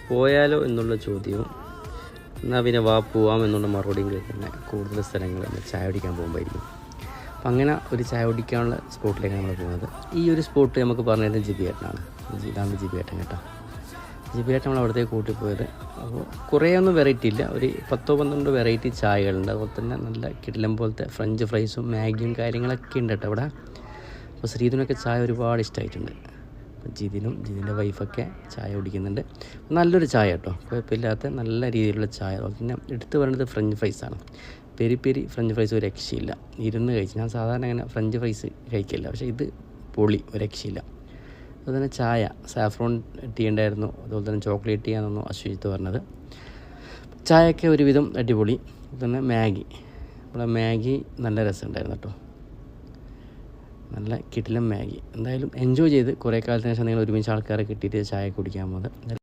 പോയാലോ എന്നുള്ള ചോദ്യവും എന്നാൽ പിന്നെ വാ പോവാം എന്നുള്ള മറുപടിയും കേൾക്കുന്ന കൂടുതൽ സ്ഥലങ്ങൾ നമ്മൾ ചായ കുടിക്കാൻ പോകുമ്പോഴായിരിക്കും. അപ്പം അങ്ങനെ ഒരു ചായ കുടിക്കാനുള്ള സ്പോട്ടിലേക്കാണ് നമ്മൾ പോകുന്നത്. ഈ ഒരു സ്പോട്ട് നമുക്ക് പറഞ്ഞത് ജിബിയേട്ടനാണ്. ഇതാണ് ജിബിയേട്ടൻ കേട്ടോ. ജിബിയേട്ടൻ നമ്മൾ അവിടത്തേക്ക് കൂട്ടിപ്പോയത്. അപ്പോൾ കുറേ ഒന്നും വെറൈറ്റി ഇല്ല, ഒരു 10-12 വെറൈറ്റി ചായകളുണ്ട്. അതുപോലെ തന്നെ നല്ല കിടിലം പോലത്തെ ഫ്രഞ്ച് ഫ്രൈസും മാഗിയും കാര്യങ്ങളൊക്കെ ഉണ്ട് കേട്ടോ അവിടെ. അപ്പോൾ ശ്രീധുനൊക്കെ ചായ ഒരുപാട് ഇഷ്ടമായിട്ടുണ്ട്. അപ്പോൾ ജിതിൻ്റെ വൈഫൊക്കെ ചായ കുടിക്കുന്നുണ്ട്. നല്ലൊരു ചായ കേട്ടോ, കുഴപ്പമില്ലാത്ത നല്ല രീതിയിലുള്ള ചായ. അതുപോലെ തന്നെ എടുത്ത് പറയുന്നത് ഫ്രഞ്ച് ഫ്രൈസാണ്. പെരി ഫ്രഞ്ച് ഫ്രൈസ് ഒരു രക്ഷയില്ല, ഇരുന്ന് കഴിച്ച്. ഞാൻ സാധാരണ അങ്ങനെ ഫ്രഞ്ച് ഫ്രൈസ് കഴിക്കില്ല, പക്ഷേ ഇത് പൊളി, ഒരു രക്ഷയില്ല. അതുപോലെ തന്നെ ചായ സാഫ്രോൺ ടീ ഉണ്ടായിരുന്നു, അതുപോലെ തന്നെ ചോക്ലേറ്റ് ടീ ആണെന്നു അശ്വജിത്ത് പറഞ്ഞത്. ചായയൊക്കെ ഒരുവിധം അടിപൊളി. അതുപോലെ തന്നെ നമ്മളെ മാഗി നല്ല രസമുണ്ടായിരുന്നു കേട്ടോ, നല്ല കിടിലം മാഗി. എന്തായാലും എൻജോയ് ചെയ്ത് കുറേ കാലത്തിന് ശേഷം നിങ്ങൾ ഒരുമിച്ച് ആൾക്കാരെ കിട്ടിയിട്ട് ചായ കുടിക്കാൻ പോകുന്നത്.